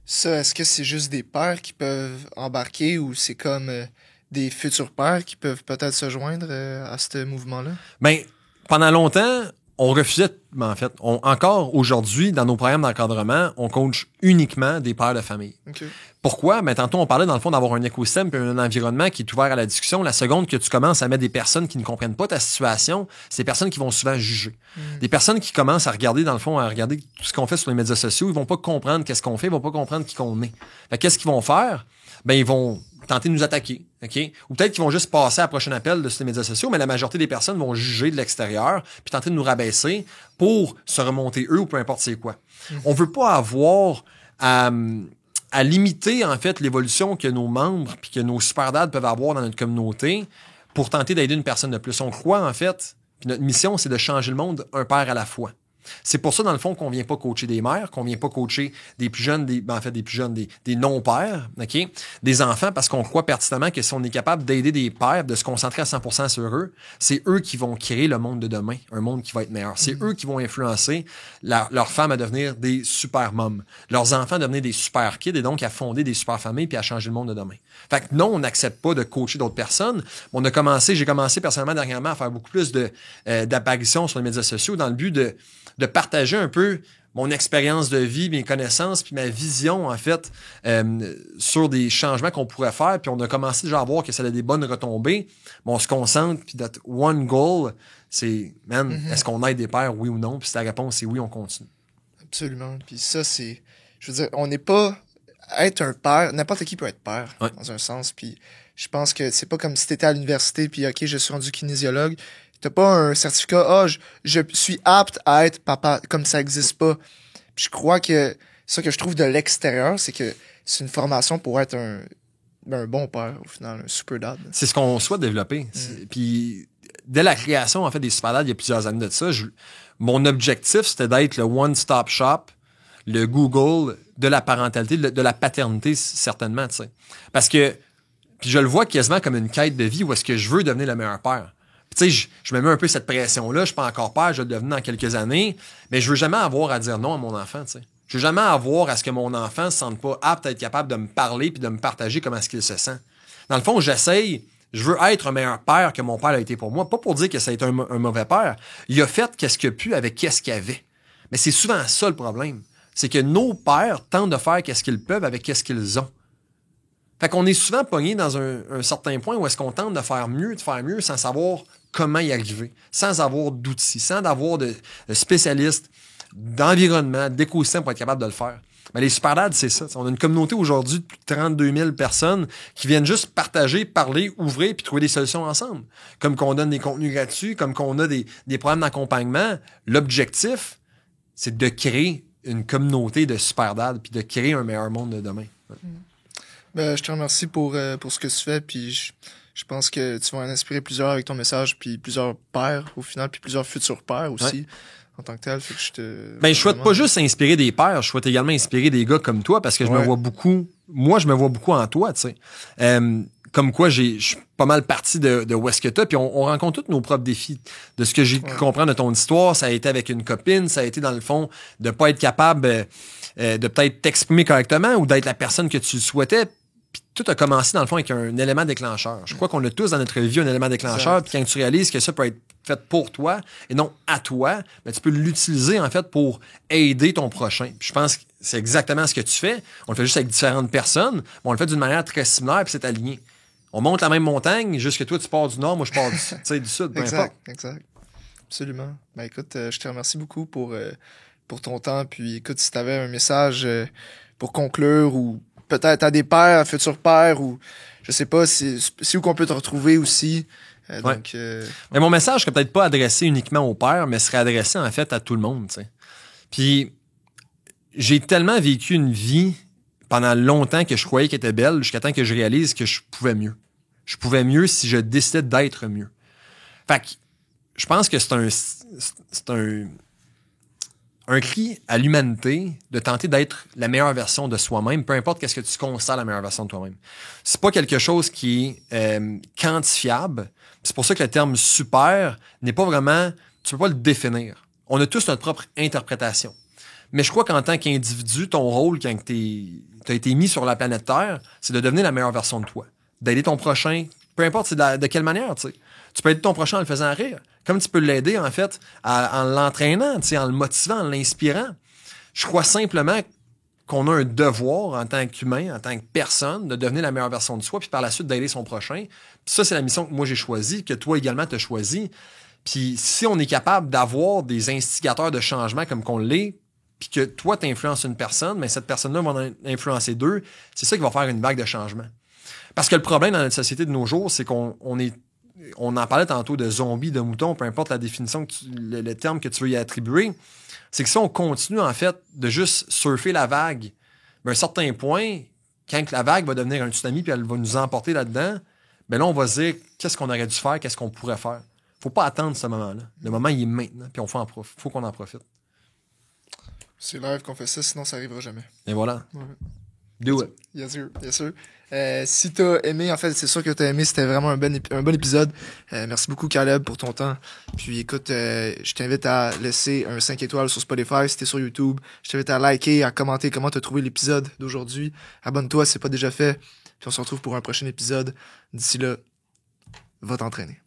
Ça, est-ce que c'est juste des pères qui peuvent embarquer ou c'est comme des futurs pères qui peuvent peut-être se joindre à ce mouvement-là? Ben, pendant longtemps, on refusait, encore aujourd'hui, dans nos programmes d'encadrement, on coach uniquement des pères de famille. Okay. Pourquoi? Ben, tantôt, on parlait, dans le fond, d'avoir un écosystème et un environnement qui est ouvert à la discussion. La seconde que tu commences à mettre des personnes qui ne comprennent pas ta situation, c'est des personnes qui vont souvent juger. Des personnes qui commencent à regarder, dans le fond, à regarder tout ce qu'on fait sur les médias sociaux, ils vont pas comprendre qu'est-ce qu'on fait, ils vont pas comprendre qui qu'on est. Fait qu'est-ce qu'ils vont faire? Ben, ils vont tenter de nous attaquer, OK? Ou peut-être qu'ils vont juste passer à la prochaine appel de ces médias sociaux, mais la majorité des personnes vont juger de l'extérieur puis tenter de nous rabaisser pour se remonter eux ou peu importe c'est quoi. On veut pas avoir à limiter, en fait, l'évolution que nos membres puis que nos super dads peuvent avoir dans notre communauté pour tenter d'aider une personne de plus. On croit, en fait, puis notre mission, c'est de changer le monde un père à la fois. C'est pour ça, dans le fond, qu'on vient pas coacher des mères, qu'on vient pas coacher des plus jeunes, des non-pères, OK? Des enfants, parce qu'on croit pertinemment que si on est capable d'aider des pères, de se concentrer à 100% sur eux, c'est eux qui vont créer le monde de demain, un monde qui va être meilleur. C'est eux qui vont influencer leurs femmes à devenir des super moms, leurs enfants à devenir des super kids et donc à fonder des super familles puis à changer le monde de demain. Fait que non, on n'accepte pas de coacher d'autres personnes. J'ai commencé personnellement dernièrement à faire beaucoup plus d'apparitions sur les médias sociaux dans le but de partager un peu mon expérience de vie, mes connaissances, puis ma vision, en fait, sur des changements qu'on pourrait faire. Puis on a commencé déjà à voir que ça a des bonnes retombées. On se concentre, puis notre one goal, c'est, est-ce qu'on aide des pères, oui ou non? Puis si la réponse est oui, on continue. Absolument. Puis ça, c'est... Je veux dire, on n'est pas... Être un père, n'importe qui peut être père, dans un sens. Puis je pense que c'est pas comme si t'étais à l'université, puis OK, je suis rendu kinésiologue. T'as pas un certificat, je suis apte à être papa, comme ça existe pas. Puis je crois que ça que je trouve de l'extérieur, c'est que c'est une formation pour être un bon père, au final, un super dad. C'est ce qu'on souhaite développer. Puis dès la création, en fait, des super dads, il y a plusieurs années de ça, mon objectif, c'était d'être le one-stop shop, le Google de la parentalité, de la paternité, certainement, tu sais. Parce que, puis je le vois quasiment comme une quête de vie où est-ce que je veux devenir le meilleur père. Tu sais, je me mets un peu cette pression-là. Je suis pas encore père, je vais le devenir dans quelques années. Mais je veux jamais avoir à dire non à mon enfant, tu sais. Je veux jamais avoir à ce que mon enfant se sente pas apte à être capable de me parler puis de me partager comment est-ce qu'il se sent. Dans le fond, je veux être un meilleur père que mon père a été pour moi. Pas pour dire que ça a été un mauvais père. Il a fait qu'est-ce qu'il a pu avec qu'est-ce qu'il avait. Mais c'est souvent ça le problème. C'est que nos pères tentent de faire qu'est-ce qu'ils peuvent avec qu'est-ce qu'ils ont. Fait qu'on est souvent pogné dans un certain point où est-ce qu'on tente de faire mieux sans savoir comment y arriver, sans avoir d'outils, sans avoir de spécialistes, d'environnement, d'écosystème pour être capable de le faire. Mais les super dads, c'est ça. On a une communauté aujourd'hui de plus de 32 000 personnes qui viennent juste partager, parler, ouvrir puis trouver des solutions ensemble. Comme qu'on donne des contenus gratuits, comme qu'on a des programmes d'accompagnement. L'objectif, c'est de créer une communauté de super dads puis de créer un meilleur monde de demain. Ouais. Ben, je te remercie pour ce que tu fais, puis je pense que tu vas en inspirer plusieurs avec ton message, puis plusieurs pères au final, puis plusieurs futurs pères aussi, en tant que tel. Fait que je souhaite pas juste inspirer des pères, je souhaite également inspirer des gars comme toi, parce que je me vois beaucoup en toi, tu sais. Comme quoi, je suis pas mal parti de où est-ce que t'as, puis on rencontre tous nos propres défis. De ce que j'ai pu comprendre de ton histoire, ça a été avec une copine, ça a été dans le fond de pas être capable de peut-être t'exprimer correctement ou d'être la personne que tu souhaitais. Puis tout a commencé dans le fond avec un élément déclencheur. Je crois qu'on a tous dans notre vie un élément déclencheur, puis quand tu réalises que ça peut être fait pour toi et non à toi, ben tu peux l'utiliser en fait pour aider ton prochain. Puis je pense que c'est exactement ce que tu fais. On le fait juste avec différentes personnes, mais on le fait d'une manière très similaire, puis c'est aligné. On monte la même montagne, juste que toi, tu pars du nord, moi, je pars du sud, peu importe. Exact. Absolument. Ben écoute, je te remercie beaucoup pour ton temps. Puis écoute, si tu avais un message pour conclure ou peut-être à des pères, à futurs pères, ou je sais pas, c'est où qu'on peut te retrouver aussi. Donc, Mais mon message serait peut-être pas adressé uniquement aux pères, mais serait adressé en fait à tout le monde, tu sais. Puis j'ai tellement vécu une vie pendant longtemps que je croyais qu'elle était belle, jusqu'à temps que je réalise que je pouvais mieux. Je pouvais mieux si je décidais d'être mieux. Fait que je pense que c'est un cri à l'humanité de tenter d'être la meilleure version de soi-même, peu importe qu'est-ce que tu considères la meilleure version de toi-même. C'est pas quelque chose qui est quantifiable. C'est pour ça que le terme super n'est pas vraiment, tu peux pas le définir. On a tous notre propre interprétation. Mais je crois qu'en tant qu'individu, ton rôle quand tu as été mis sur la planète Terre, c'est de devenir la meilleure version de toi. D'aider ton prochain, peu importe de quelle manière, tu sais. Tu peux aider ton prochain en le faisant rire. Comme tu peux l'aider, en fait, en l'entraînant, tu sais, en le motivant, en l'inspirant. Je crois simplement qu'on a un devoir en tant qu'humain, en tant que personne, de devenir la meilleure version de soi, puis par la suite d'aider son prochain. Puis ça, c'est la mission que moi j'ai choisie, que toi également t'as choisi. Puis si on est capable d'avoir des instigateurs de changement comme qu'on l'est, puis que toi t'influences une personne, mais cette personne-là va en influencer deux, c'est ça qui va faire une vague de changement. Parce que le problème dans notre société de nos jours, c'est qu'on en parlait tantôt de zombies, de moutons, peu importe la définition, le terme que tu veux y attribuer, c'est que si on continue en fait de juste surfer la vague, à un certain point, quand la vague va devenir un tsunami puis elle va nous emporter là-dedans, ben là on va se dire qu'est-ce qu'on aurait dû faire, qu'est-ce qu'on pourrait faire. Faut pas attendre ce moment-là. Le moment il est maintenant, puis faut qu'on en profite. C'est live qu'on fait ça, sinon ça arrivera jamais. Et voilà. Ouais. Do it. Bien sûr, bien sûr. Si t'as aimé, en fait, c'est sûr que t'as aimé, c'était vraiment un bon épisode. Merci beaucoup, Caleb, pour ton temps. Puis écoute, je t'invite à laisser un 5 étoiles sur Spotify si t'es sur YouTube. Je t'invite à liker, à commenter comment t'as trouvé l'épisode d'aujourd'hui. Abonne-toi si c'est pas déjà fait. Puis on se retrouve pour un prochain épisode. D'ici là, va t'entraîner.